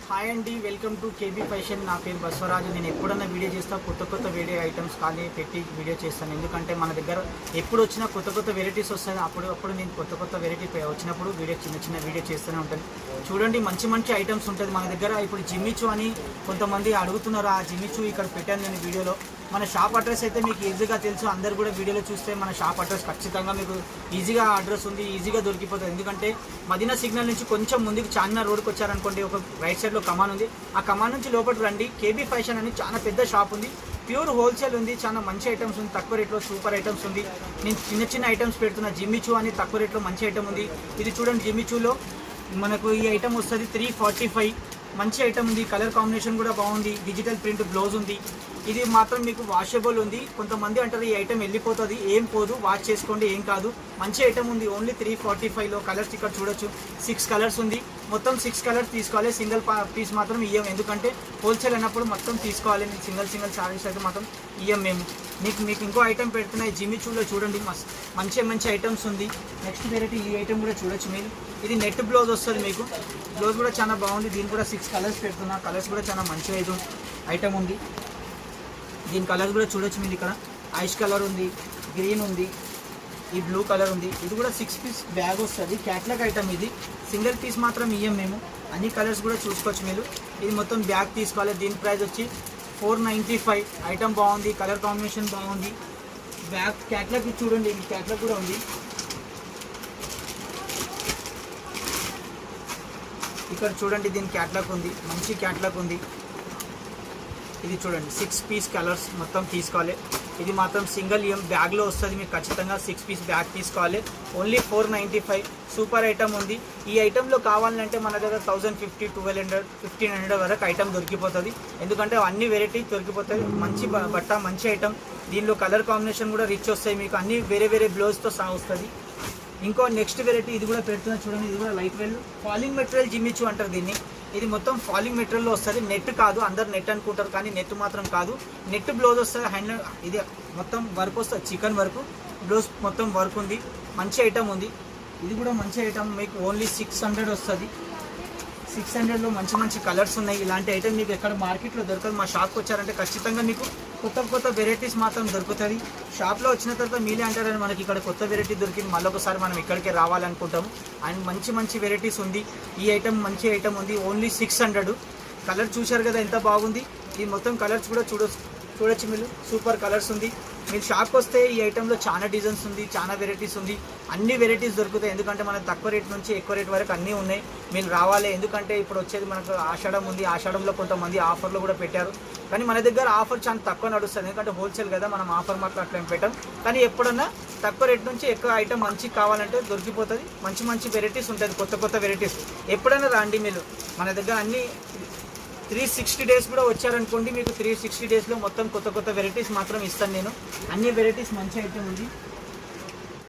Hi అండి, welcome to KB fashion. నా పేరు బస్వరాజు. నేను ఎప్పుడన్నా వీడియో చేస్తా, కొత్త వీడియో ఐటమ్స్ కానీ పెట్టి వీడియో చేస్తాను. ఎందుకంటే మన దగ్గర ఎప్పుడు వచ్చినా కొత్త వెరైటీస్ వస్తాయి. అప్పుడు నేను కొత్త వెరైటీ వచ్చినప్పుడు చిన్న వీడియో చేస్తూనే ఉంటాను. చూడండి, మంచి ఐటమ్స్ ఉంటుంది మన దగ్గర. ఇప్పుడు జిమ్మిచూ అని కొంతమంది అడుగుతున్నారు. ఆ జిమ్మిచూ ఇక్కడ పెట్టాను నేను వీడియోలో. మన షాప్ అడ్రస్ అయితే మీకు ఈజీగా తెలుసు. అందరు కూడా వీడియోలో చూస్తే మన షాప్ అడ్రస్ ఖచ్చితంగా మీకు ఈజీగా అడ్రస్ ఉంది, ఈజీగా దొరికిపోతుంది. ఎందుకంటే మదీనా సిగ్నల్ నుంచి కొంచెం ముందుకు చార్మినార్ రోడ్కి వచ్చారనుకోండి, ఒక రైట్ సైడ్లో కమాన్ ఉంది. ఆ కమాన్ నుంచి లోపలికి రండి. కేబీ ఫ్యాషన్ అని చాలా పెద్ద షాప్ ఉంది. ప్యూర్ హోల్సేల్ ఉంది. చాలా మంచి ఐటమ్స్ ఉంది. తక్కువ రేట్లో సూపర్ ఐటమ్స్ ఉంది. నేను చిన్న ఐటమ్స్ పెడుతున్నా. జిమ్మిచూ అని తక్కువ రేట్లో మంచి ఐటమ్ ఉంది. ఇది చూడండి, జిమ్మిచూలో మనకు ఈ ఐటమ్ వస్తుంది 345. మంచి ఐటమ్ ఉంది. కలర్ కాంబినేషన్ కూడా బాగుంది. డిజిటల్ ప్రింట్ బ్లౌజ్ ఉంది. ఇది మాత్రం మీకు వాషబుల్ ఉంది. కొంతమంది అంటారు ఈ ఐటమ్ వెళ్ళిపోతుంది, ఏం పోదు, వాష్ చేసుకోండి, ఏం కాదు. మంచి ఐటమ్ ఉంది. ఓన్లీ 345లో కలర్స్ ఇక్కడ చూడొచ్చు. 6 కలర్స్ ఉంది. మొత్తం 6 కలర్స్ తీసుకోవాలి. సింగిల్ పీస్ మాత్రం ఇయ్యం, ఎందుకంటే హోల్సేల్ అయినప్పుడు మొత్తం తీసుకోవాలి. నేను సింగిల్ సారీస్ అయితే మాత్రం ఇయ్యం మేము. మీకు ఇంకో ఐటమ్ పెడుతున్నాయి. జిమ్మిచూలో చూడండి, మంచి ఐటమ్స్ ఉంది. నెక్స్ట్ వెరైటీ ఈ ఐటమ్ కూడా చూడొచ్చు మీరు. ఇది నెట్ బ్లౌజ్ వస్తుంది మీకు. బ్లౌజ్ కూడా చాలా బాగుంది. దీని కూడా 6 కలర్స్ పెడుతున్నా. కలర్స్ కూడా చాలా మంచి ఐటమ్ ఉంది. దీని కలర్ కూడా చూడొచ్చు మీరు. ఇక్కడ ఐష్ కలర్ ఉంది, గ్రీన్ ఉంది, ఈ బ్లూ కలర్ ఉంది. ఇది కూడా 6 పీస్ బ్యాగ్ వస్తుంది. క్యాట్లాగ్ ఐటమ్ ఇది. సింగిల్ పీస్ మాత్రం ఇయ్యం మేము. అన్ని కలర్స్ కూడా చూసుకోవచ్చు మీరు. ఇది మొత్తం బ్యాగ్ తీసుకోవాలి. దీని ప్రైస్ వచ్చి 495. ఐటమ్ బాగుంది, కలర్ కాంబినేషన్ బాగుంది. బ్యాగ్ క్యాట్లాగ్ చూడండి, ఇది క్యాట్లాగ్ కూడా ఉంది. ఇక్కడ చూడండి, దీని క్యాట్లాగ్ ఉంది. మంచి క్యాట్లాగ్ ఉంది. ఇది చూడండి, 6 పీస్ కలర్స్ మొత్తం తీసుకోవాలి. ఇది మాత్రం సింగిల్ బ్యాగ్లో వస్తుంది. మీకు ఖచ్చితంగా 6 పీస్ బ్యాగ్ తీసుకోవాలి. ఓన్లీ 495. సూపర్ ఐటమ్ ఉంది. ఈ ఐటెంలో కావాలంటే మన దగ్గర 1050, 1200, 1500 వరకు ఐటమ్ దొరికిపోతుంది. ఎందుకంటే అన్ని వెరైటీస్ దొరికిపోతాయి. మంచి బట్ట, మంచి ఐటమ్. దీనిలో కలర్ కాంబినేషన్ కూడా రిచ్ వస్తాయి మీకు. అన్ని వేరే బ్లౌజ్తో సహా వస్తుంది. ఇంకో నెక్స్ట్ వెరైటీ ఇది కూడా పెడుతున్నా చూడండి. ఇది కూడా light weight falling material Jimmy Choo అంటారు దీన్ని. ఇది మొత్తం ఫాలింగ్ మెటీరియల్లో వస్తుంది. నెట్ కాదు, అందరు నెట్ అనుకుంటారు కానీ నెట్ మాత్రం కాదు. నెట్ బ్లౌజ్ వస్తుంది. హ్యాండ్ ఇది మొత్తం వర్క్ వస్తుంది, చికెన్ వర్క్. బ్లౌజ్ మొత్తం వర్క్ ఉంది. మంచి ఐటమ్ ఉంది. ఇది కూడా మంచి ఐటమ్. మీకు ఓన్లీ 600 వస్తుంది. 600లో మంచి కలర్స్ ఉన్నాయి. ఇలాంటి ఐటమ్ మీకు ఎక్కడ మార్కెట్లో దొరకదు. మా షాప్కి వచ్చారంటే ఖచ్చితంగా మీకు కొత్త వెరైటీస్ మాత్రం దొరుకుతుంది. షాప్లో వచ్చిన తర్వాత మీరే అంటారని మనకి ఇక్కడ కొత్త వెరైటీ దొరికింది, మళ్ళీ ఒకసారి మనం ఇక్కడికే రావాలనుకుంటాము. అండ్ మంచి వెరైటీస్ ఉంది. ఈ ఐటమ్ మంచి ఐటమ్ ఉంది. ఓన్లీ 600. కలర్ చూశారు కదా ఎంత బాగుంది. ఈ మొత్తం కలర్స్ కూడా చూడొచ్చు మీరు. సూపర్ కలర్స్ ఉంది. మీరు షాప్కి వస్తే ఈ ఐటెంలో చాలా డిజైన్స్ ఉంది, చాలా వెరైటీస్ ఉంది. అన్ని వెరైటీస్ దొరుకుతాయి. ఎందుకంటే మనకు తక్కువ రేట్ నుంచి ఎక్కువ రేట్ వరకు అన్నీ ఉన్నాయి. మీరు రావాలి. ఎందుకంటే ఇప్పుడు వచ్చేది మనకు ఆషాఢం ఉంది. ఆషాఢంలో కొంతమంది ఆఫర్లు కూడా పెట్టారు. కానీ మన దగ్గర ఆఫర్ చాలా తక్కువ నడుస్తుంది. ఎందుకంటే హోల్సేల్ కదా, మనం ఆఫర్ మాత్రం అట్లా పెట్టాం. కానీ ఎప్పుడన్నా తక్కువ రేట్ నుంచి ఎక్కువ ఐటమ్ మంచి కావాలంటే దొరికిపోతుంది. మంచి వెరైటీస్ ఉంటుంది. కొత్త వెరైటీస్ ఎప్పుడైనా రండి మీరు. మన దగ్గర అన్ని 360 డేస్ కూడా వచ్చారనుకోండి, మీకు 360 డేస్లో మొత్తం కొత్త వెరైటీస్ మాత్రం ఇస్తాను నేను. అన్ని వెరైటీస్ మంచి ఐటమ్ ఉంది.